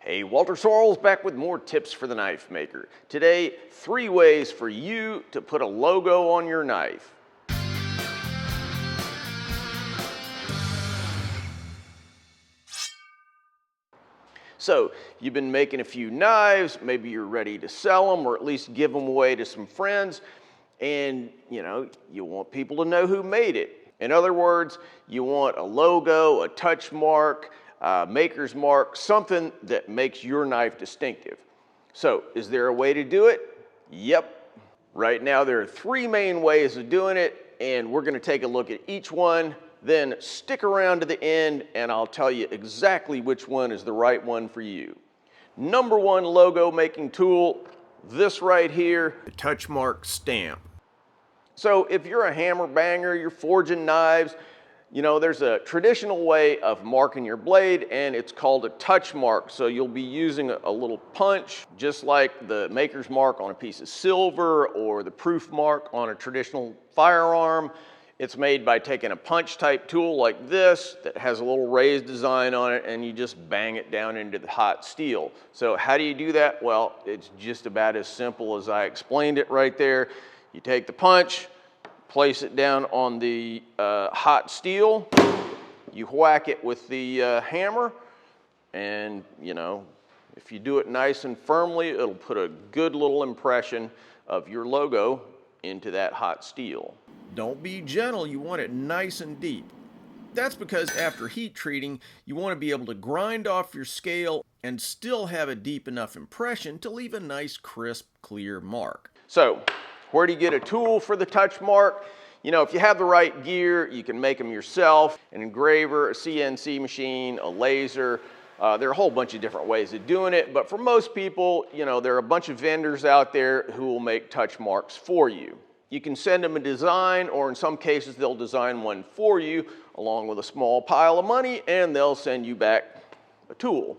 Hey, Walter Sorrells back with more tips for the knife maker. Today, 3 ways for you to put a logo on your knife. So, you've been making a few knives, maybe you're ready to sell them or at least give them away to some friends, and you want people to know who made it. In other words, you want a logo, a touch mark, maker's mark, something that makes your knife distinctive. So, is there a way to do it? Yep. Right now there are 3 main ways of doing it, and we're going to take a look at each one. Then stick around to the end and I'll tell you exactly which one is the right one for you. Number 1 logo making tool, this right here, the touch mark stamp. So if you're a hammer banger, you're forging knives, there's a traditional way of marking your blade and it's called a touch mark. So you'll be using a little punch, just like the maker's mark on a piece of silver or the proof mark on a traditional firearm. It's made by taking a punch type tool like this that has a little raised design on it and you just bang it down into the hot steel. So how do you do that? Well, it's just about as simple as I explained it right there. You take the punch, place it down on the hot steel, you whack it with the hammer, and if you do it nice and firmly, it'll put a good little impression of your logo into that hot steel. Don't be gentle, you want it nice and deep. That's because after heat treating, you want to be able to grind off your scale and still have a deep enough impression to leave a nice, crisp, clear mark. So, where do you get a tool for the touch mark? If you have the right gear, you can make them yourself. An engraver, a CNC machine, a laser. There are a whole bunch of different ways of doing it, but for most people, there are a bunch of vendors out there who will make touch marks for you. You can send them a design, or in some cases they'll design one for you along with a small pile of money, and they'll send you back a tool.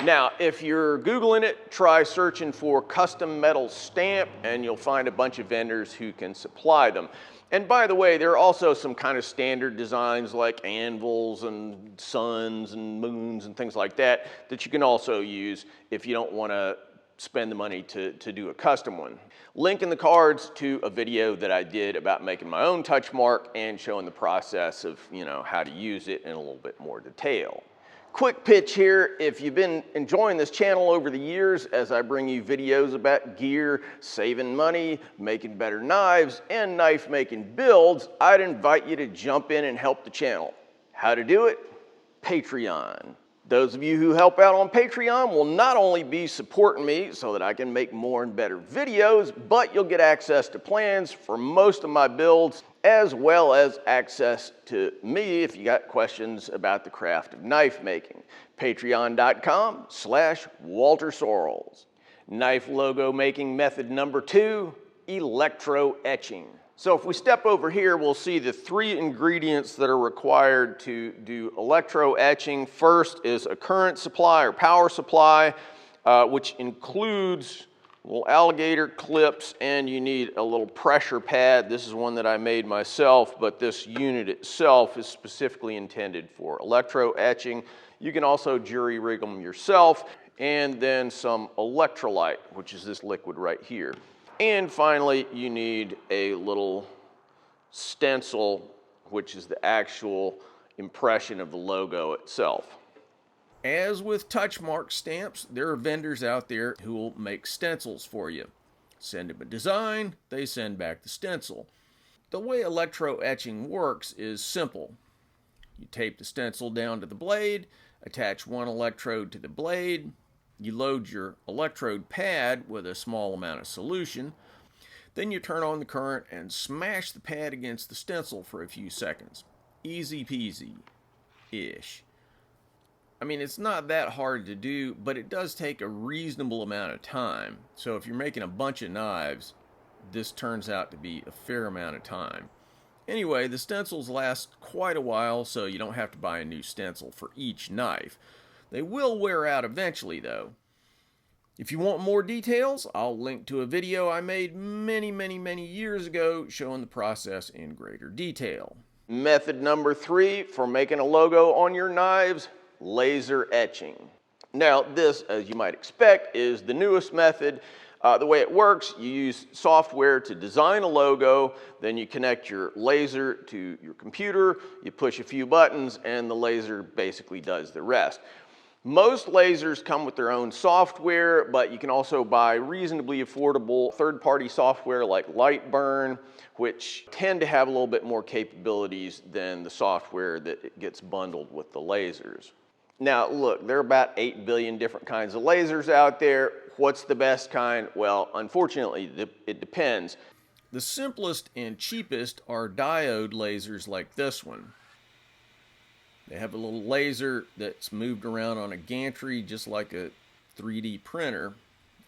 Now, if you're Googling it, try searching for custom metal stamp and you'll find a bunch of vendors who can supply them. And by the way, there are also some kind of standard designs like anvils and suns and moons and things like that that you can also use if you don't want to spend the money to do a custom one. Link in the cards to a video that I did about making my own touch mark and showing the process of how to use it in a little bit more detail. Quick pitch here, if you've been enjoying this channel over the years as I bring you videos about gear, saving money, making better knives, and knife making builds, I'd invite you to jump in and help the channel. How to do it? Patreon. Those of you who help out on Patreon will not only be supporting me so that I can make more and better videos, but you'll get access to plans for most of my builds, as well as access to me if you got questions about the craft of knife making. Patreon.com/Walter Sorrells. Knife logo making method number 2, electro-etching. So if we step over here, we'll see the 3 ingredients that are required to do electro-etching. First is a current supply or power supply, which includes little alligator clips, and you need a little pressure pad. This is one that I made myself, but this unit itself is specifically intended for electro-etching. You can also jury rig them yourself, and then some electrolyte, which is this liquid right here. And finally, you need a little stencil, which is the actual impression of the logo itself. As with touch mark stamps, there are vendors out there who will make stencils for you. Send them a design, they send back the stencil. The way electro-etching works is simple. You tape the stencil down to the blade, attach one electrode to the blade, you load your electrode pad with a small amount of solution, then you turn on the current and smash the pad against the stencil for a few seconds. Easy peasy-ish. I mean, it's not that hard to do, but it does take a reasonable amount of time. So if you're making a bunch of knives, this turns out to be a fair amount of time. Anyway, the stencils last quite a while, so you don't have to buy a new stencil for each knife. They will wear out eventually, though. If you want more details, I'll link to a video I made many years ago showing the process in greater detail. Method number 3 for making a logo on your knives, laser etching. Now this, as you might expect, is the newest method. The way it works, you use software to design a logo, then you connect your laser to your computer, you push a few buttons, and the laser basically does the rest. Most lasers come with their own software, but you can also buy reasonably affordable third-party software like Lightburn, which tend to have a little bit more capabilities than the software that gets bundled with the lasers. Now look, there are about 8 billion different kinds of lasers out there. What's the best kind? Well, unfortunately, it depends. The simplest and cheapest are diode lasers like this one. They have a little laser that's moved around on a gantry just like a 3D printer,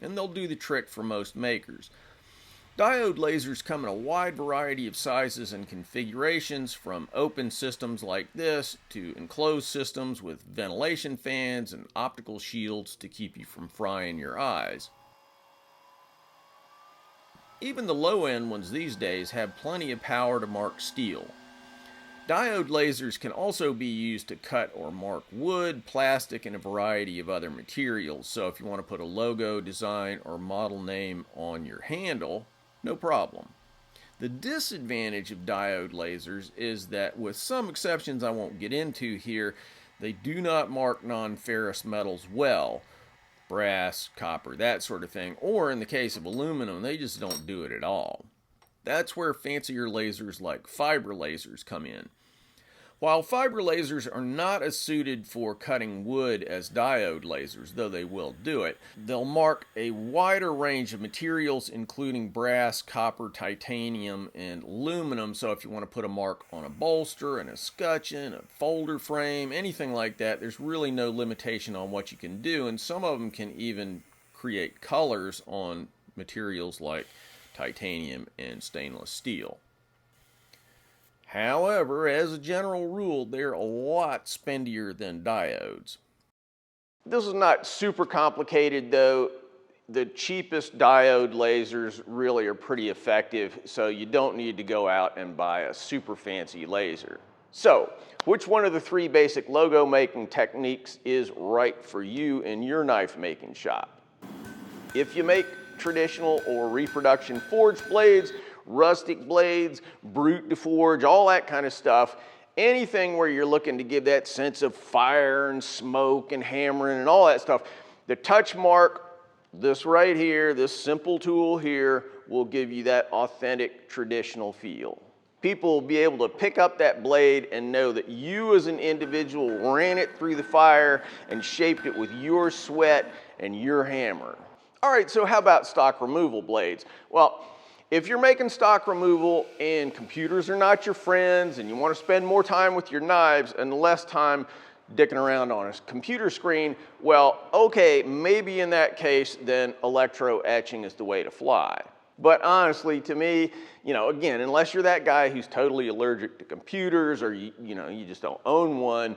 and they'll do the trick for most makers. Diode lasers come in a wide variety of sizes and configurations, from open systems like this to enclosed systems with ventilation fans and optical shields to keep you from frying your eyes. Even the low-end ones these days have plenty of power to mark steel. Diode lasers can also be used to cut or mark wood, plastic, and a variety of other materials. So if you want to put a logo, design, or model name on your handle, no problem. The disadvantage of diode lasers is that, with some exceptions I won't get into here, they do not mark non-ferrous metals well. Brass, copper, that sort of thing. Or in the case of aluminum, they just don't do it at all. That's where fancier lasers like fiber lasers come in. While fiber lasers are not as suited for cutting wood as diode lasers, though they will do it, they'll mark a wider range of materials, including brass, copper, titanium, and aluminum. So if you want to put a mark on a bolster, an escutcheon, a folder frame, anything like that, there's really no limitation on what you can do, and some of them can even create colors on materials like titanium and stainless steel. However, as a general rule, they're a lot spendier than diodes. This is not super complicated though. The cheapest diode lasers really are pretty effective, so you don't need to go out and buy a super fancy laser. So, which one of the 3 basic logo making techniques is right for you in your knife making shop? If you make traditional or reproduction forged blades, rustic blades, brute to forge, all that kind of stuff, anything where you're looking to give that sense of fire and smoke and hammering and all that stuff, the touch mark, this right here, this simple tool here, will give you that authentic traditional feel. People will be able to pick up that blade and know that you as an individual ran it through the fire and shaped it with your sweat and your hammer. All right, so how about stock removal blades? Well, if you're making stock removal and computers are not your friends and you want to spend more time with your knives and less time dicking around on a computer screen, well, okay, maybe in that case, then electro-etching is the way to fly. But honestly, to me, again, unless you're that guy who's totally allergic to computers or you just don't own one,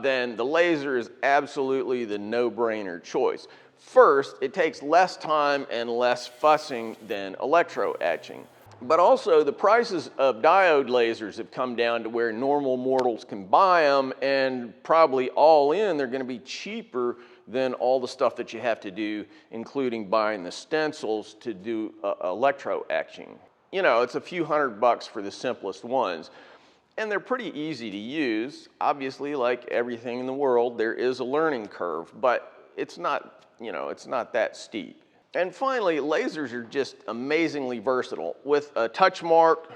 then the laser is absolutely the no-brainer choice. First, it takes less time and less fussing than electro-etching. But also, the prices of diode lasers have come down to where normal mortals can buy them, and probably all in, they're going to be cheaper than all the stuff that you have to do, including buying the stencils to do electro-etching. It's a few $100 for the simplest ones. And they're pretty easy to use. Obviously, like everything in the world, there is a learning curve, but it's not that steep. And finally, lasers are just amazingly versatile. With a touch mark,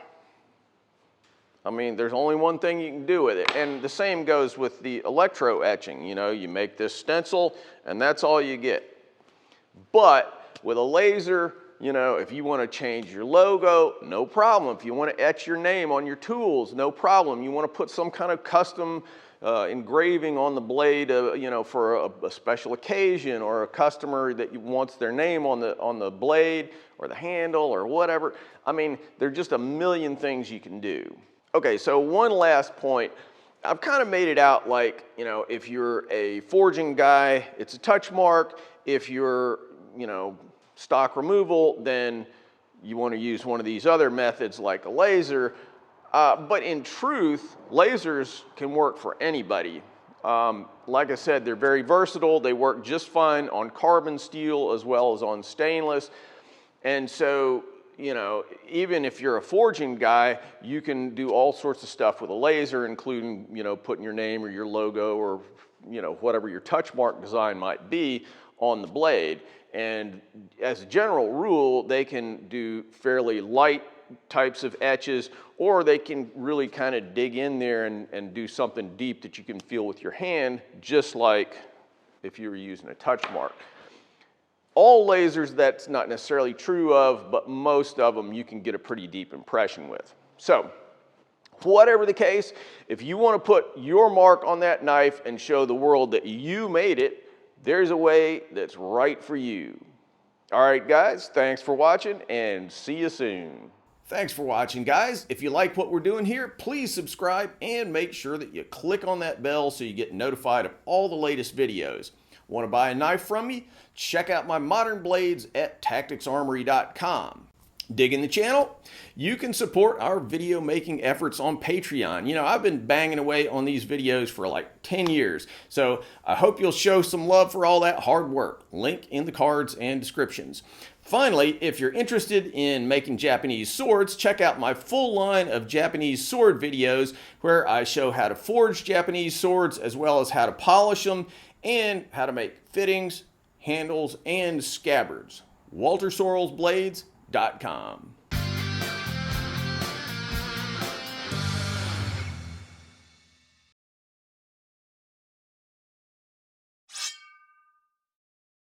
there's only one thing you can do with it. And the same goes with the electro-etching. You make this stencil, and that's all you get. But with a laser, if you want to change your logo, no problem. If you want to etch your name on your tools, no problem. You want to put some kind of custom engraving on the blade, for a special occasion, or a customer that wants their name on the blade or the handle or whatever. There are just a million things you can do. Okay, so one last point. I've kind of made it out like, if you're a forging guy, it's a touch mark. If you're, stock removal, then you want to use one of these other methods like a laser. But in truth, lasers can work for anybody. Like I said, they're very versatile. They work just fine on carbon steel as well as on stainless. And so, you know, even if you're a forging guy, you can do all sorts of stuff with a laser, including, you know, putting your name or your logo or, you know, whatever your touch mark design might be on the blade. And as a general rule, they can do fairly light types of etches, or they can really kind of dig in there and do something deep that you can feel with your hand, just like if you were using a touch mark. All lasers, that's not necessarily true of, but most of them you can get a pretty deep impression with. So, whatever the case, if you want to put your mark on that knife and show the world that you made it, there's a way that's right for you. All right, guys, thanks for watching and see you soon. Thanks for watching, guys. If you like what we're doing here, please subscribe and make sure that you click on that bell so you get notified of all the latest videos. Want to buy a knife from me? Check out my modern blades at tacticsarmory.com. Digging the channel? You can support our video making efforts on Patreon. You know, I've been banging away on these videos for like 10 years, so I hope you'll show some love for all that hard work. Link in the cards and descriptions. Finally, if you're interested in making Japanese swords, check out my full line of Japanese sword videos where I show how to forge Japanese swords as well as how to polish them and how to make fittings, handles, and scabbards. WalterSorrellsBlades.com.